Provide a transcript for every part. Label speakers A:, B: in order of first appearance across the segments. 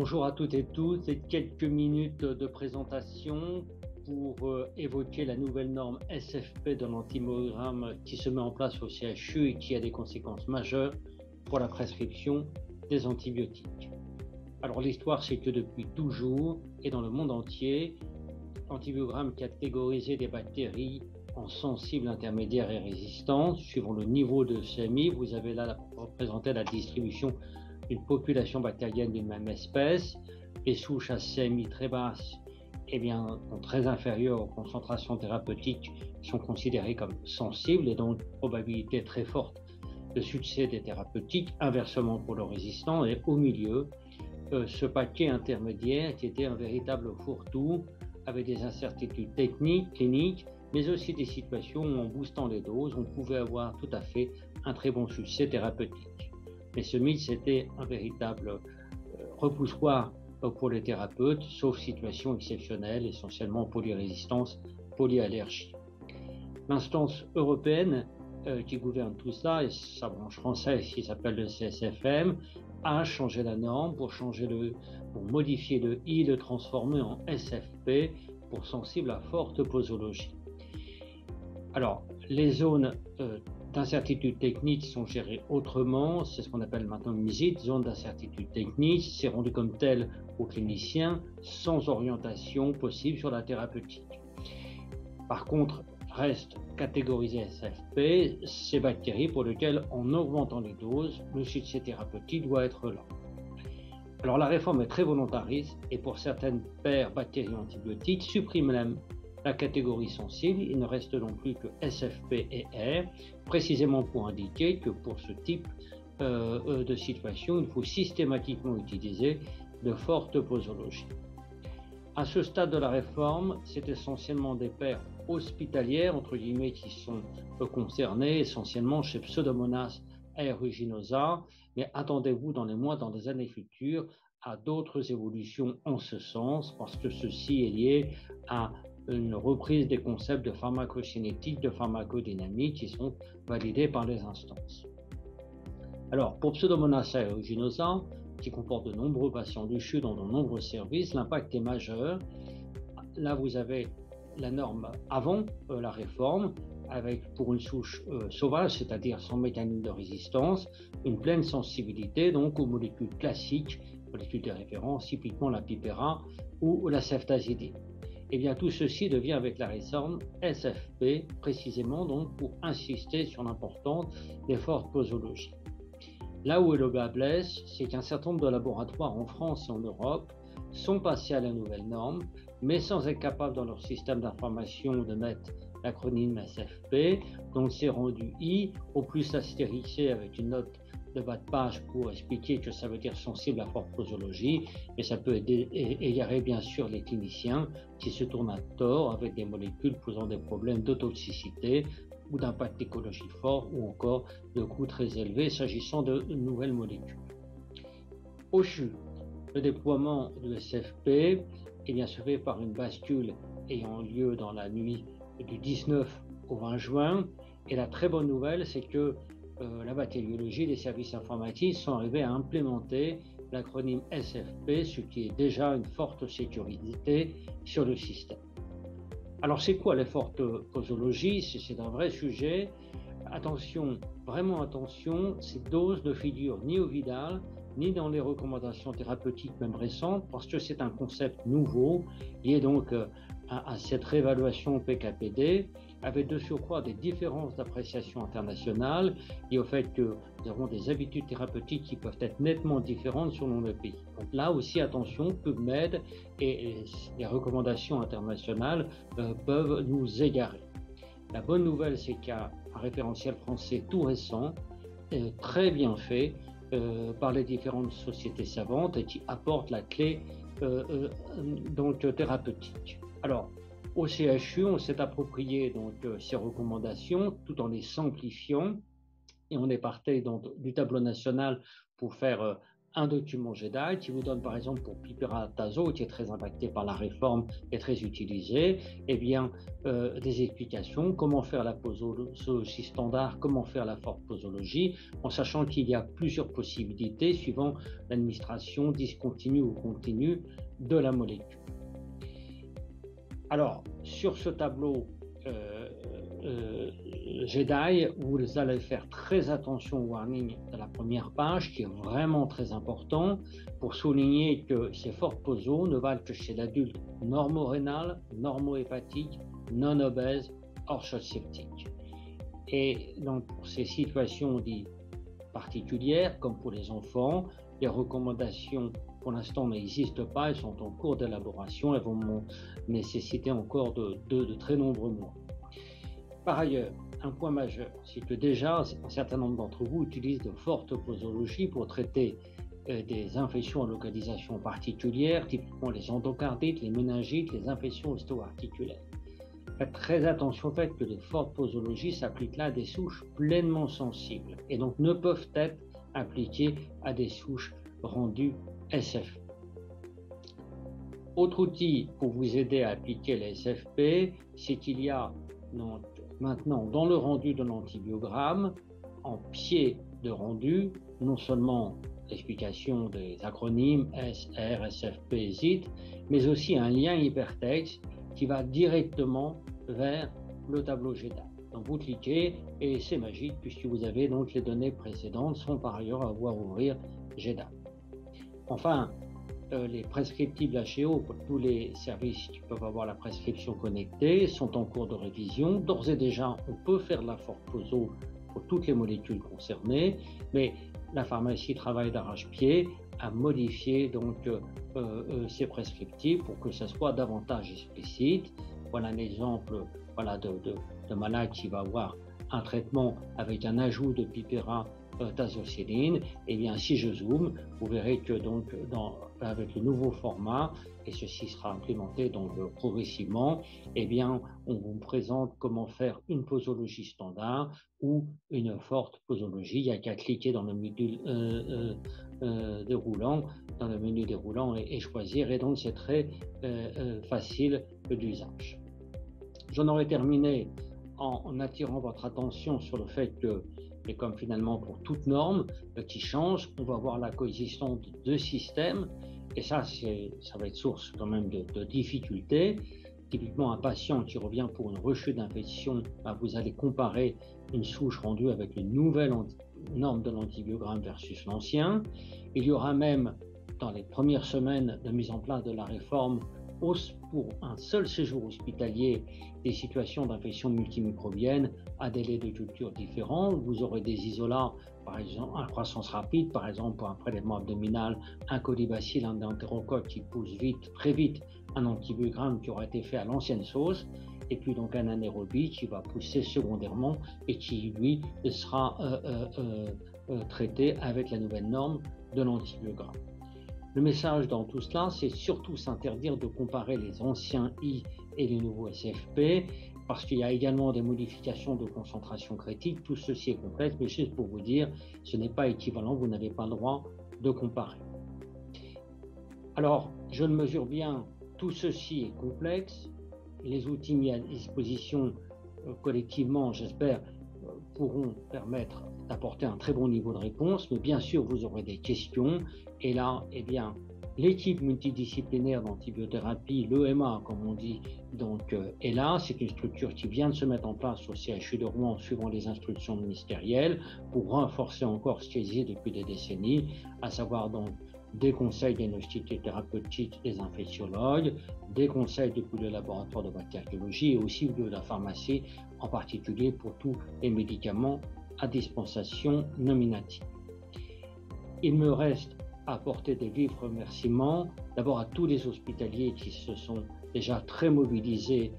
A: Bonjour à toutes et tous, et quelques minutes de présentation pour évoquer la nouvelle norme SFP de l'antimyogramme qui se met en place au CHU et qui a des conséquences majeures pour la prescription des antibiotiques. Alors l'histoire, c'est que depuis toujours et dans le monde entier, l'antimyogramme catégorisait des bactéries en sensibles, intermédiaires et résistantes. Suivant le niveau de CMI, vous avez là représenté la distribution d'une population bactérienne d'une même espèce. Les souches à CMI très basses, sont très inférieures aux concentrations thérapeutiques, sont considérées comme sensibles et donc probabilité très forte de succès des thérapeutiques. Inversement pour le résistant, et au milieu, ce paquet intermédiaire qui était un véritable fourre-tout avec des incertitudes techniques, cliniques, mais aussi des situations où en boostant les doses, on pouvait avoir tout à fait un très bon succès thérapeutique. Mais ce mythe, c'était un véritable repoussoir pour les thérapeutes, sauf situation exceptionnelle, essentiellement polyrésistance, polyallergie. L'instance européenne qui gouverne tout ça, et sa branche française qui s'appelle le CSFM, a changé la norme pour modifier le I, le transformer en SFP pour sensible à forte posologie. Alors, les zones d'incertitude technique sont gérées autrement, c'est ce qu'on appelle maintenant une MISIT, zone d'incertitude technique, c'est rendu comme tel aux cliniciens sans orientation possible sur la thérapeutique. Par contre, restent catégorisées SFP ces bactéries pour lesquelles, en augmentant les doses, le succès thérapeutique doit être là. Alors la réforme est très volontariste et pour certaines paires bactéries antibiotiques supprime même la catégorie sensible. Il ne reste donc plus que SFP et R, précisément pour indiquer que pour ce type de situation, il faut systématiquement utiliser de fortes posologies. À ce stade de la réforme, c'est essentiellement des paires hospitalières, entre guillemets, qui sont concernées, essentiellement chez Pseudomonas aeruginosa, mais attendez-vous dans les mois, dans les années futures, à d'autres évolutions en ce sens, parce que ceci est lié à une reprise des concepts de pharmacocinétique, de pharmacodynamique qui sont validés par les instances. Alors, pour Pseudomonas aeruginosa, qui comporte de nombreux patients du CHU dans de nombreux services, l'impact est majeur. Là, vous avez la norme avant la réforme, avec pour une souche sauvage, c'est-à-dire sans mécanisme de résistance, une pleine sensibilité donc aux molécules classiques, molécules de référence, typiquement la pipera ou la ceftazidime. Et bien tout ceci devient avec la réforme SFP, précisément donc pour insister sur l'importance des fortes posologies. Là où est le bas blesse, c'est qu'un certain nombre de laboratoires en France et en Europe sont passés à la nouvelle norme, mais sans être capables dans leur système d'information de mettre l'acronyme SFP, donc c'est rendu I, au plus astérisé avec une note de bas de page pour expliquer que ça veut dire sensible à forte posologie, et ça peut égarer bien sûr les cliniciens qui se tournent à tort avec des molécules posant des problèmes de toxicité ou d'impact écologique fort ou encore de coûts très élevés s'agissant de nouvelles molécules. Au CHU, le déploiement de SFP se fait par une bascule ayant lieu dans la nuit du 19 au 20 juin, et la très bonne nouvelle, c'est que la bactériologie, les services informatiques sont arrivés à implémenter l'acronyme SFP, ce qui est déjà une forte sécurité sur le système. Alors, c'est quoi les fortes posologies? C'est un vrai sujet. Attention, vraiment attention, ces doses ne figurent ni au Vidal, ni dans les recommandations thérapeutiques même récentes, parce que c'est un concept nouveau, lié donc à cette réévaluation PKPD, avec de surcroît des différences d'appréciation internationale et au fait que nous avons des habitudes thérapeutiques qui peuvent être nettement différentes selon le pays. Donc là aussi, attention, PubMed et les recommandations internationales peuvent nous égarer. La bonne nouvelle, c'est qu'il y a un référentiel français tout récent, très bien fait, par les différentes sociétés savantes et qui apporte la clé donc thérapeutique. Alors, au CHU, on s'est approprié donc ces recommandations tout en les simplifiant, et on est parti donc du tableau national pour faire un document GEDAI qui vous donne par exemple pour piperactazole qui est très impacté par la réforme et très utilisé, eh bien des explications, comment faire la posologie standard, comment faire la forte posologie, en sachant qu'il y a plusieurs possibilités suivant l'administration discontinue ou continue de la molécule. Alors sur ce tableau GEDAI, vous allez faire très attention au warning de la première page qui est vraiment très important pour souligner que ces fortes posos ne valent que chez l'adulte normorénal, normohépatique, non obèse, hors choc septique. Et donc pour ces situations dites particulières, comme pour les enfants, les recommandations pour l'instant n'existent pas, elles sont en cours d'élaboration, elles vont nécessiter encore de très nombreux mois. Par ailleurs, un point majeur, c'est que déjà un certain nombre d'entre vous utilisent de fortes posologies pour traiter des infections à localisation particulière, typiquement les endocardites, les méningites, les infections ostéo-articulaires. Faites très attention au fait que de fortes posologies s'appliquent là à des souches pleinement sensibles et donc ne peuvent être appliquées à des souches rendues SF. Autre outil pour vous aider à appliquer les SFP, c'est qu'il y a maintenant dans le rendu de l'antibiogramme, en pied de rendu, non seulement l'explication des acronymes S, R, SFP, ZIT, mais aussi un lien hypertexte qui va directement vers le tableau GEDAI. Donc vous cliquez et c'est magique puisque vous avez donc les données précédentes sans par ailleurs avoir à ouvrir GEDAI. Enfin, les prescriptibles HEO pour tous les services qui peuvent avoir la prescription connectée sont en cours de révision. D'ores et déjà, on peut faire de la forte poso pour toutes les molécules concernées, mais la pharmacie travaille d'arrache-pied à modifier donc ces prescriptifs pour que ça soit davantage explicite. Voilà un exemple de malade qui va avoir un traitement avec un ajout de piperatazocilline. Et bien si je zoome, vous verrez que donc avec le nouveau format, et ceci sera implémenté donc progressivement, et bien on vous présente comment faire une posologie standard ou une forte posologie. Il n'y a qu'à cliquer dans le menu déroulant et choisir, et donc c'est très facile d'usage. J'en aurais terminé en attirant votre attention sur le fait que, et comme finalement pour toute norme qui change, on va avoir la coexistence de deux systèmes, et ça va être source quand même de difficultés. Typiquement, un patient qui revient pour une rechute d'infection, vous allez comparer une souche rendue avec une nouvelle norme de l'antibiogramme versus l'ancien. Il y aura même, dans les premières semaines de mise en place de la réforme, pour un seul séjour hospitalier, des situations d'infection multimicrobienne à délai de culture différents. Vous aurez des isolats, par exemple, à croissance rapide, par exemple pour un prélèvement abdominal, un colibacille, un entérocoque qui pousse vite, très vite, un antibiogramme qui aura été fait à l'ancienne sauce, et puis donc un anaérobie qui va pousser secondairement et qui, lui, sera traité avec la nouvelle norme de l'antibiogramme. Le message dans tout cela, c'est surtout s'interdire de comparer les anciens I et les nouveaux SFP, parce qu'il y a également des modifications de concentration critique. Tout ceci est complexe, mais juste pour vous dire, ce n'est pas équivalent, vous n'avez pas le droit de comparer. Alors, je le mesure bien, tout ceci est complexe. Les outils mis à disposition collectivement, j'espère, pourront permettre d'apporter un très bon niveau de réponse, mais bien sûr, vous aurez des questions. Et là, eh bien, l'équipe multidisciplinaire d'antibiothérapie, l'EMA, comme on dit, donc, est là. C'est une structure qui vient de se mettre en place au CHU de Rouen, suivant les instructions ministérielles, pour renforcer encore ce qui existe depuis des décennies, à savoir donc des conseils diagnostiques et thérapeutiques des infectiologues, des conseils depuis le laboratoire de bactériologie et aussi de la pharmacie, en particulier pour tous les médicaments à dispensation nominative. Il me reste à apporter des vifs remerciements, d'abord à tous les hospitaliers qui se sont déjà très mobilisés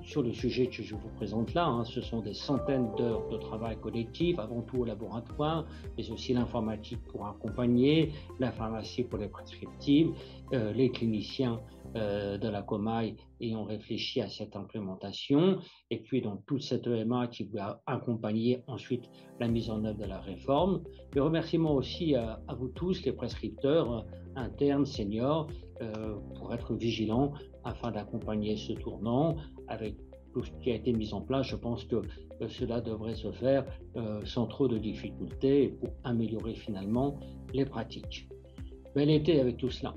A: sur le sujet que je vous présente là. Ce sont des centaines d'heures de travail collectif, avant tout au laboratoire, mais aussi l'informatique pour accompagner, la pharmacie pour les prescriptibles, les cliniciens de la Comaille et ont réfléchi à cette implémentation, et puis donc toute cette EMA qui va accompagner ensuite la mise en œuvre de la réforme. Mais remerciements aussi à vous tous, les prescripteurs internes, seniors, pour être vigilants afin d'accompagner ce tournant avec tout ce qui a été mis en place. Je pense que cela devrait se faire sans trop de difficultés pour améliorer finalement les pratiques. Bel été avec tout cela.